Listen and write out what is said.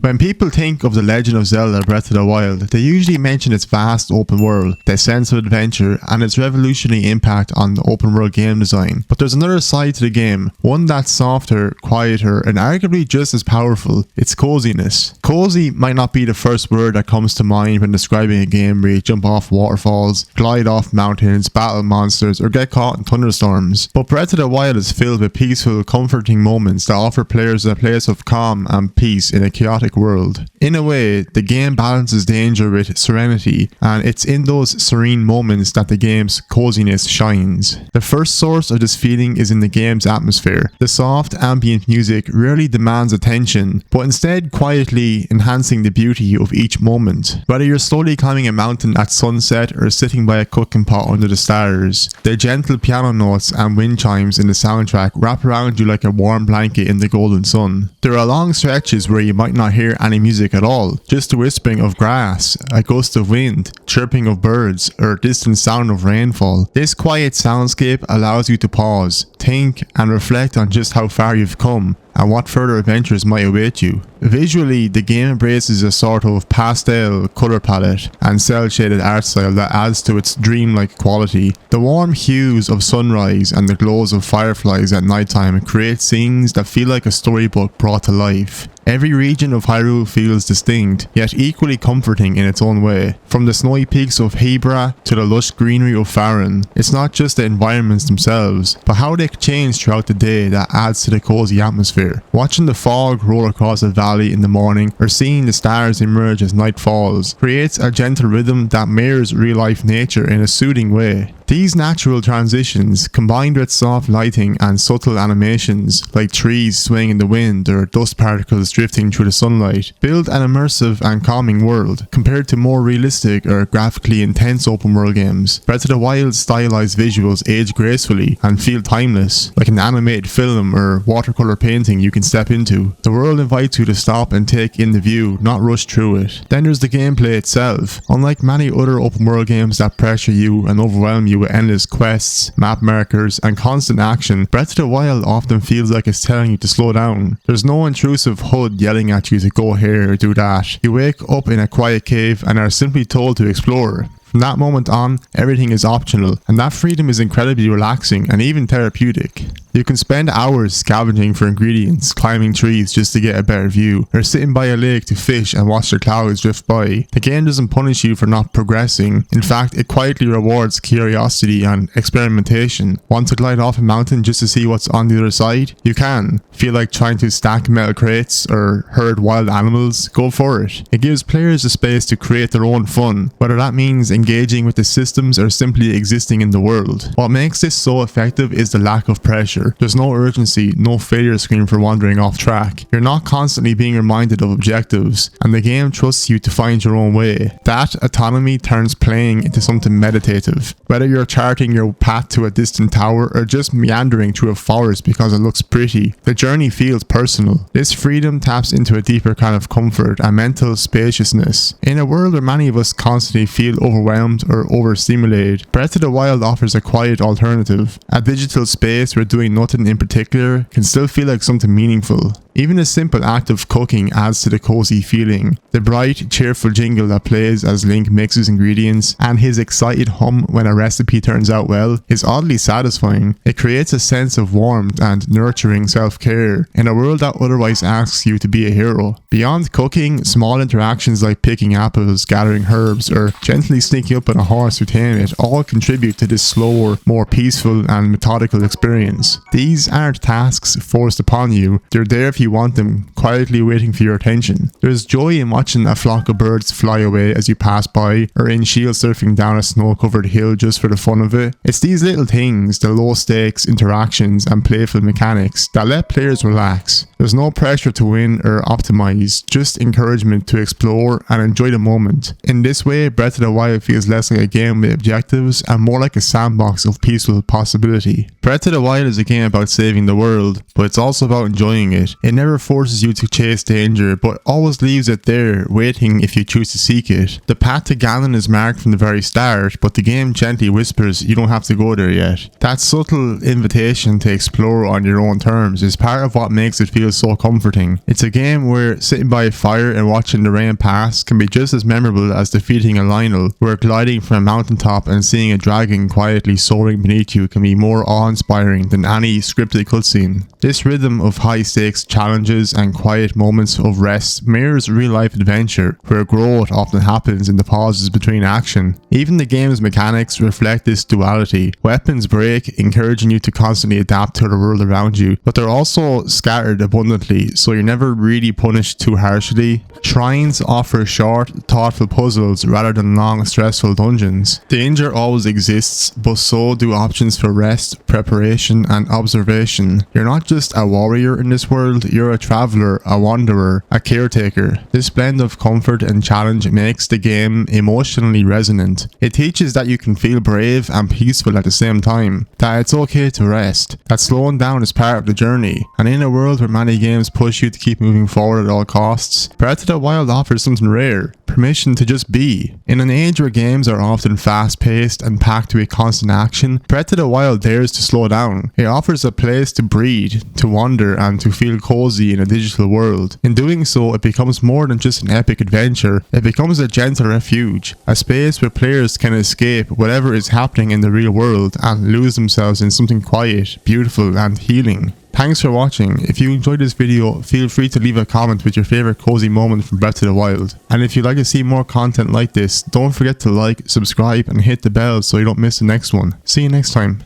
When people think of The Legend of Zelda Breath of the Wild, they usually mention its vast open world, their sense of adventure, and its revolutionary impact on the open world game design. But there's another side to the game, one that's softer, quieter, and arguably just as powerful. It's coziness. Cozy might not be the first word that comes to mind when describing a game where you jump off waterfalls, glide off mountains, battle monsters, or get caught in thunderstorms. But Breath of the Wild is filled with peaceful, comforting moments that offer players a place of calm and peace in a chaotic world. In a way, the game balances danger with serenity, and it's in those serene moments that the game's coziness shines. The first source of this feeling is in the game's atmosphere. The soft, ambient music rarely demands attention, but instead quietly enhancing the beauty of each moment. Whether you're slowly climbing a mountain at sunset or sitting by a cooking pot under the stars, the gentle piano notes and wind chimes in the soundtrack wrap around you like a warm blanket in the golden sun. There are long stretches where you might not hear any music at all, just the whispering of grass, a gust of wind, chirping of birds, or a distant sound of rainfall. This quiet soundscape allows you to pause, think, and reflect on just how far you've come and what further adventures might await you. Visually, the game embraces a sort of pastel colour palette and cel-shaded art style that adds to its dreamlike quality. The warm hues of sunrise and the glows of fireflies at nighttime create scenes that feel like a storybook brought to life. Every region of Hyrule feels distinct, yet equally comforting in its own way. From the snowy peaks of Hebra to the lush greenery of Faron, it's not just the environments themselves, but how they change throughout the day that adds to the cozy atmosphere. Watching the fog roll across a valley in the morning, or seeing the stars emerge as night falls, creates a gentle rhythm that mirrors real-life nature in a soothing way. These natural transitions, combined with soft lighting and subtle animations, like trees swaying in the wind or dust particles drifting through the sunlight, build an immersive and calming world. Compared to more realistic or graphically intense open world games, Breath of the Wild's stylized visuals age gracefully and feel timeless, like an animated film or watercolor painting you can step into. The world invites you to stop and take in the view, not rush through it. Then there's the gameplay itself. Unlike many other open world games that pressure you and overwhelm you with endless quests, map markers, and constant action, Breath of the Wild often feels like it's telling you to slow down. There's no intrusive HUD yelling at you to go here or do that. You wake up in a quiet cave and are simply told to explore. From that moment on, everything is optional, and that freedom is incredibly relaxing and even therapeutic. You can spend hours scavenging for ingredients, climbing trees just to get a better view, or sitting by a lake to fish and watch the clouds drift by. The game doesn't punish you for not progressing. In fact, it quietly rewards curiosity and experimentation. Want to glide off a mountain just to see what's on the other side? You can. Feel like trying to stack metal crates or herd wild animals? Go for it. It gives players the space to create their own fun, whether that means engaging with the systems or simply existing in the world. What makes this so effective is the lack of pressure. There's no urgency, no failure screen for wandering off track. You're not constantly being reminded of objectives, and the game trusts you to find your own way. That autonomy turns playing into something meditative. Whether you're charting your path to a distant tower or just meandering through a forest because it looks pretty, the journey feels personal. This freedom taps into a deeper kind of comfort and mental spaciousness. In a world where many of us constantly feel overwhelmed or overstimulated, Breath of the Wild offers a quiet alternative. A digital space where doing nothing in particular can still feel like something meaningful. Even a simple act of cooking adds to the cozy feeling. The bright, cheerful jingle that plays as Link mixes ingredients, and his excited hum when a recipe turns out well, is oddly satisfying. It creates a sense of warmth and nurturing self-care in a world that otherwise asks you to be a hero. Beyond cooking, small interactions like picking apples, gathering herbs, or gently sneaking up on a horse to tame it all contribute to this slower, more peaceful and methodical experience. These aren't tasks forced upon you, they're there if you want them, quietly waiting for your attention. There's joy in watching a flock of birds fly away as you pass by, or in shield surfing down a snow-covered hill just for the fun of it. It's these little things, the low-stakes interactions and playful mechanics, that let players relax. There's no pressure to win or optimize, just encouragement to explore and enjoy the moment. In this way, Breath of the Wild feels less like a game with objectives and more like a sandbox of peaceful possibility. Breath of the Wild is a game about saving the world, but it's also about enjoying it. It never forces you to chase danger, but always leaves it there, waiting if you choose to seek it. The path to Ganon is marked from the very start, but the game gently whispers you don't have to go there yet. That subtle invitation to explore on your own terms is part of what makes it feel feels so comforting. It's a game where sitting by a fire and watching the rain pass can be just as memorable as defeating a Lionel, where gliding from a mountaintop and seeing a dragon quietly soaring beneath you can be more awe-inspiring than any scripted cutscene. This rhythm of high-stakes challenges and quiet moments of rest mirrors real-life adventure, where growth often happens in the pauses between action. Even the game's mechanics reflect this duality. Weapons break, encouraging you to constantly adapt to the world around you, but they're also scattered abundantly, so you're never really punished too harshly. Shrines offer short, thoughtful puzzles rather than long, stressful dungeons. Danger always exists, but so do options for rest, preparation, and observation. You're not just a warrior in this world, you're a traveler, a wanderer, a caretaker. This blend of comfort and challenge makes the game emotionally resonant. It teaches that you can feel brave and peaceful at the same time, that it's okay to rest, that slowing down is part of the journey, and in a world where many games push you to keep moving forward at all costs, Breath of the Wild offers something rare: permission to just be. In an age where games are often fast-paced and packed with constant action, Breath of the Wild dares to slow down. It offers a place to breathe, to wander, and to feel cozy in a digital world. In doing so, it becomes more than just an epic adventure. It becomes a gentle refuge, a space where players can escape whatever is happening in the real world and lose themselves in something quiet, beautiful, and healing. Thanks for watching. If you enjoyed this video, feel free to leave a comment with your favorite cozy moment from Breath of the Wild. And if you'd like to see more content like this, don't forget to like, subscribe, and hit the bell so you don't miss the next one. See you next time.